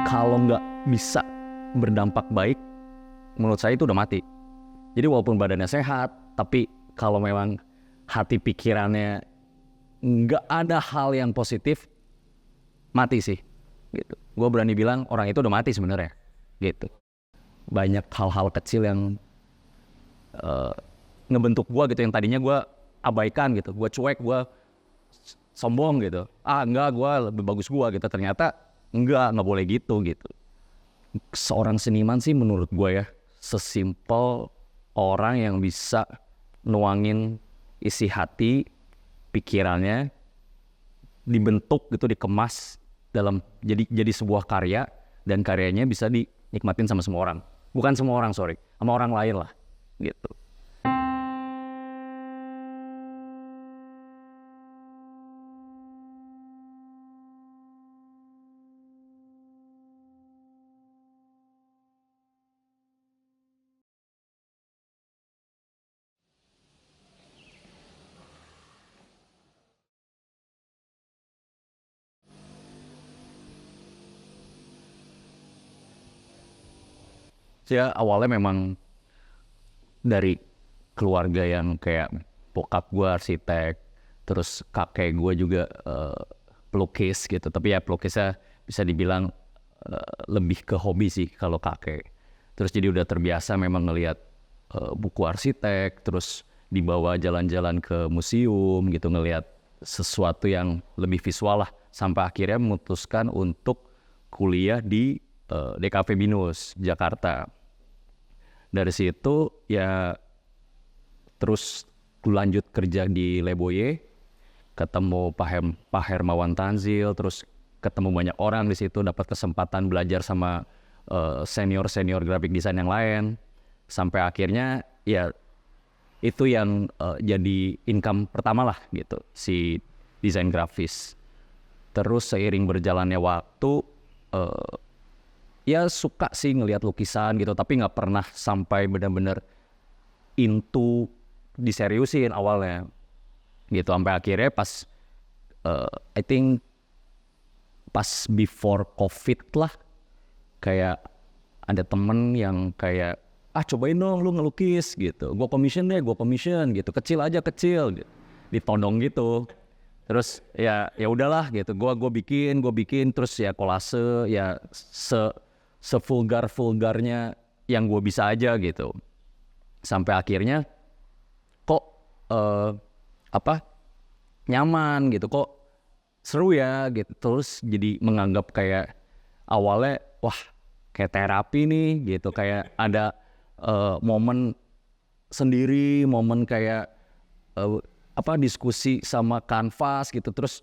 kalau nggak bisa berdampak baik, menurut saya itu udah mati. Jadi walaupun badannya sehat, tapi kalau memang hati pikirannya nggak ada hal yang positif, mati sih. Gitu. Gue berani bilang orang itu udah mati sebenarnya. Gitu. Banyak hal-hal kecil yang ngebentuk gue gitu, yang tadinya gue abaikan gitu, gue cuek, gue sombong gitu. Enggak, gue lebih bagus gue gitu. Ternyata nggak boleh gitu gitu. Seorang seniman sih menurut gue ya, sesimpel orang yang bisa nuangin isi hati, pikirannya, dibentuk gitu, dikemas dalam jadi sebuah karya, dan karyanya bisa dinikmatin sama semua orang. Bukan semua orang, sama orang lain lah gitu. Saya awalnya memang dari keluarga yang kayak bokap gue arsitek, terus kakek gue juga pelukis gitu. Tapi ya pelukisnya bisa dibilang lebih ke hobi sih kalau kakek. Terus jadi udah terbiasa memang ngelihat buku arsitek, terus dibawa jalan-jalan ke museum gitu, ngelihat sesuatu yang lebih visual lah. Sampai akhirnya memutuskan untuk kuliah di DKV Binus, Jakarta. Dari situ ya terus lanjut kerja di Leboye, ketemu Pak Hermawan Tanzil, terus ketemu banyak orang di situ, dapat kesempatan belajar sama senior graphic design yang lain, sampai akhirnya ya itu yang jadi income pertama lah gitu, si desain grafis. Terus seiring berjalannya waktu, ya suka sih ngelihat lukisan gitu, tapi nggak pernah sampai benar-benar into diseriusin awalnya gitu. Sampai akhirnya pas I think pas before COVID lah, kayak ada temen yang kayak cobain dong lu ngelukis gitu, gue commission gitu, kecil gitu, ditodong gitu. Terus ya udahlah gitu, gue bikin terus ya kolase ya sevulgarnya yang gue bisa aja gitu. Sampai akhirnya kok nyaman gitu, kok seru ya gitu. Terus jadi menganggap kayak awalnya wah kayak terapi nih gitu, kayak ada momen sendiri, momen kayak diskusi sama kanvas gitu, terus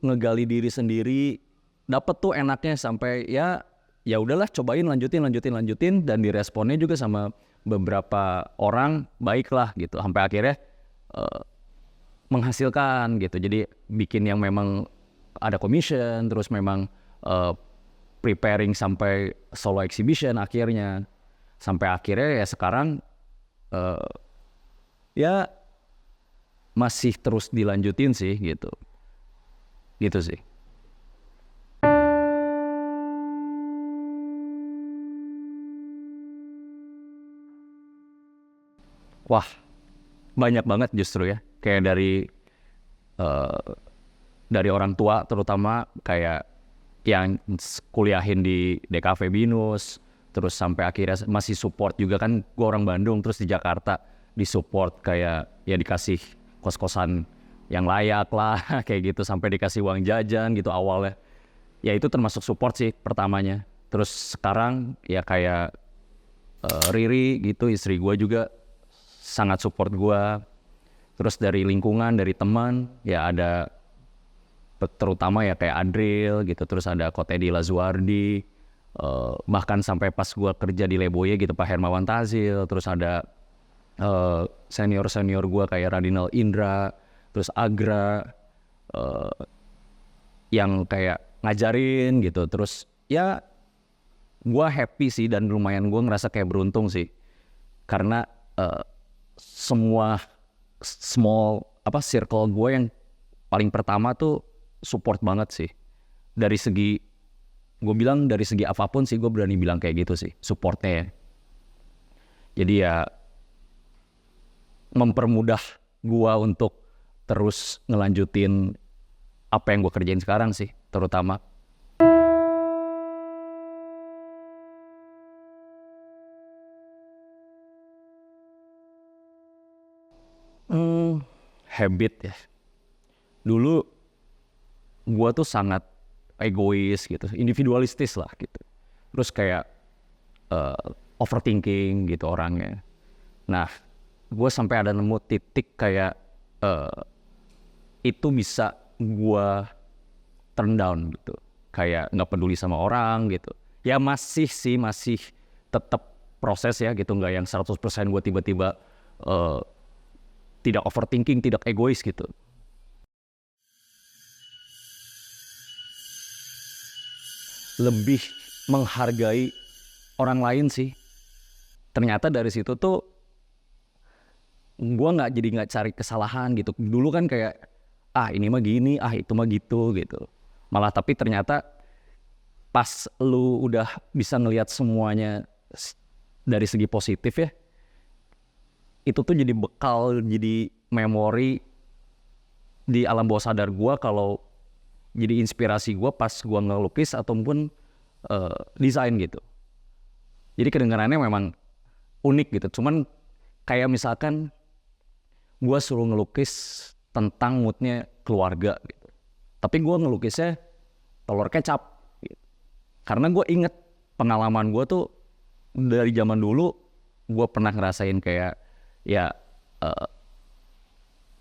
ngegali diri sendiri, dapet tuh enaknya. Sampai ya udahlah cobain, lanjutin, dan diresponnya juga sama beberapa orang baik lah gitu, sampai akhirnya menghasilkan gitu. Jadi bikin yang memang ada commission, terus memang preparing sampai solo exhibition akhirnya, sampai akhirnya ya sekarang ya masih terus dilanjutin sih gitu sih. Wah, banyak banget justru ya, kayak dari orang tua terutama, kayak yang kuliahin di DKV Binus, terus sampai akhirnya masih support juga kan, gue orang Bandung, terus di Jakarta disupport, kayak ya dikasih kos-kosan yang layak lah kayak gitu, sampai dikasih uang jajan gitu awalnya. Ya itu termasuk support sih pertamanya. Terus sekarang ya kayak Riri gitu, istri gue juga sangat support gue. Terus dari lingkungan, dari teman, ya ada terutama ya kayak Adril gitu, terus ada Kotedi Lazuardi, bahkan sampai pas gue kerja di Leboye gitu Pak Hermawan Tazil, terus ada senior gue kayak Radinal Indra, terus Agra, yang kayak ngajarin gitu. Terus ya gue happy sih, dan lumayan gue ngerasa kayak beruntung sih, karena semua circle gue yang paling pertama tuh support banget sih, dari segi gue bilang dari segi apapun sih gue berani bilang kayak gitu sih supportnya ya. Jadi ya mempermudah gue untuk terus ngelanjutin apa yang gue kerjain sekarang sih terutama. Habit ya. Dulu gue tuh sangat egois gitu, individualistis lah gitu. Terus kayak overthinking gitu orangnya. Nah, gue sampai ada nemu titik kayak itu bisa gue turn down gitu. Kayak nggak peduli sama orang gitu. Ya masih tetap proses ya gitu, nggak yang 100% gue tiba-tiba tidak overthinking, tidak egois gitu. Lebih menghargai orang lain sih. Ternyata dari situ tuh gue nggak cari kesalahan gitu. Dulu kan kayak ini mah gini, itu mah gitu. Malah tapi ternyata pas lu udah bisa ngelihat semuanya dari segi positif ya, itu tuh jadi bekal, jadi memori di alam bawah sadar gue, kalau jadi inspirasi gue pas gue ngelukis ataupun desain gitu. Jadi kedengarannya memang unik gitu. Cuman kayak misalkan gue suruh ngelukis tentang moodnya keluarga gitu. Tapi gue ngelukisnya telur kecap gitu. Karena gue inget pengalaman gue tuh dari zaman dulu, gue pernah ngerasain kayak ya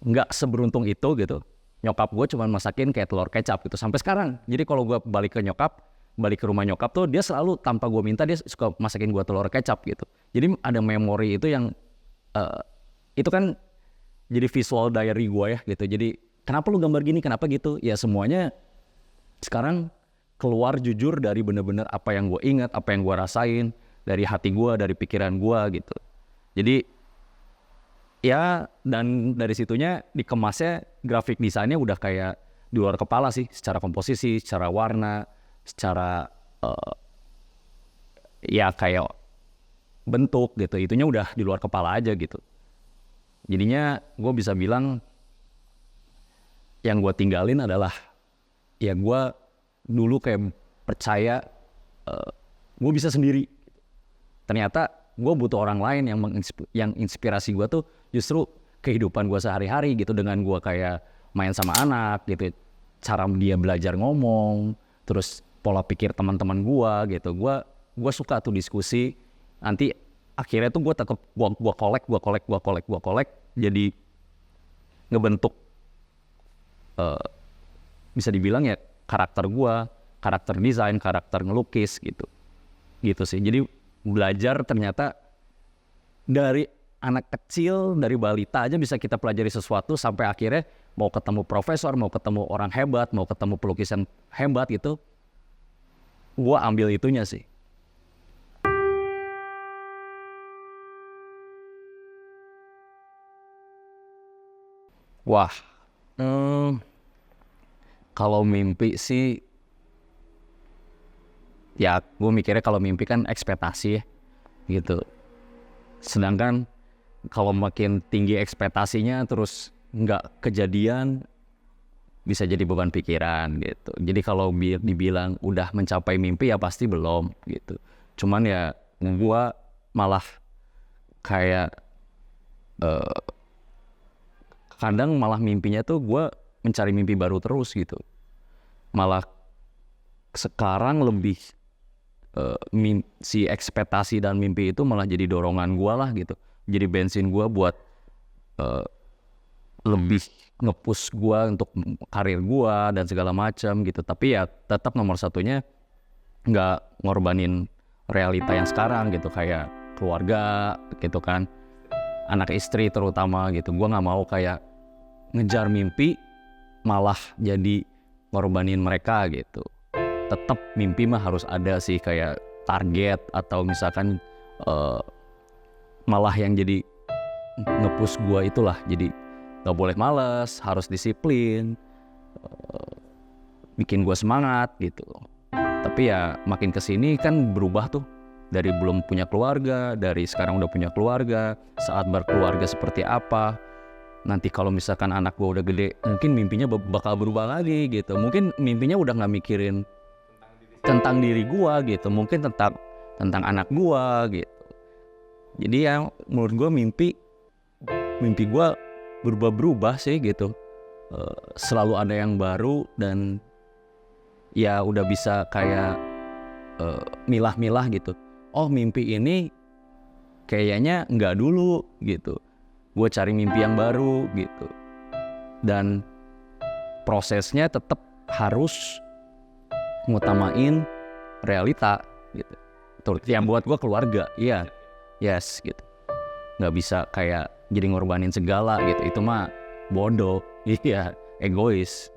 nggak seberuntung itu gitu. Nyokap gue cuma masakin kayak telur kecap gitu sampai sekarang. Jadi kalau gue balik ke rumah nyokap tuh, dia selalu tanpa gue minta dia suka masakin gue telur kecap gitu. Jadi ada memori itu yang itu kan jadi visual diary gue ya gitu. Jadi kenapa lu gambar gini, kenapa gitu? Ya semuanya sekarang keluar jujur dari bener-bener apa yang gue ingat, apa yang gue rasain, dari hati gue, dari pikiran gue gitu. Jadi ya, dan dari situnya dikemasnya, grafik desainnya udah kayak di luar kepala sih, secara komposisi, secara warna, secara ya kayak bentuk gitu, itunya udah di luar kepala aja gitu. Jadinya gue bisa bilang yang gue tinggalin adalah ya gue dulu kayak percaya gue bisa sendiri. Ternyata gue butuh orang lain yang inspirasi gue tuh justru kehidupan gue sehari-hari gitu, dengan gue kayak main sama anak gitu, cara dia belajar ngomong, terus pola pikir teman-teman gue gitu. Gue suka tuh diskusi. Nanti akhirnya tuh gue tetap gue kolek, jadi ngebentuk bisa dibilang ya karakter gue, karakter desain, karakter ngelukis gitu sih. Jadi belajar ternyata dari anak kecil, dari balita aja bisa kita pelajari sesuatu, sampai akhirnya mau ketemu profesor, mau ketemu orang hebat, mau ketemu pelukisan hebat gitu, gue ambil itunya sih. Wah, kalau mimpi sih, ya gue mikirnya kalau mimpi kan ekspektasi ya gitu. Sedangkan kalau makin tinggi ekspektasinya terus nggak kejadian, bisa jadi beban pikiran gitu. Jadi kalau dibilang udah mencapai mimpi ya pasti belum gitu. Cuman ya gue malah kayak kadang malah mimpinya tuh gue mencari mimpi baru terus gitu. Malah sekarang lebih si ekspektasi dan mimpi itu malah jadi dorongan gue lah gitu. Jadi bensin gue buat lebih nge-push gue untuk karir gue dan segala macam gitu. Tapi ya tetap nomor satunya nggak ngorbanin realita yang sekarang gitu, kayak keluarga gitu kan, anak istri terutama gitu. Gue nggak mau kayak ngejar mimpi malah jadi ngorbanin mereka gitu. Tetap mimpi mah harus ada sih, kayak target atau misalkan malah yang jadi nge-push gue itulah, jadi gak boleh malas, harus disiplin, bikin gue semangat gitu. Tapi ya makin kesini kan berubah tuh. Dari belum punya keluarga, dari sekarang udah punya keluarga, saat berkeluarga seperti apa. Nanti kalau misalkan anak gue udah gede, mungkin mimpinya bakal berubah lagi gitu. Mungkin mimpinya udah gak mikirin tentang diri gue gitu, mungkin tentang anak gue gitu. Jadi ya menurut gue mimpi gue berubah-berubah sih gitu. Selalu ada yang baru dan ya udah bisa kayak milah-milah gitu. Oh mimpi ini kayaknya nggak dulu gitu. Gue cari mimpi yang baru gitu. Dan prosesnya tetap harus ngutamain realita gitu. Yang buat gue keluarga, iya, yes gitu. Nggak bisa kayak jadi ngorbanin segala gitu. Itu mah bodoh, iya, egois.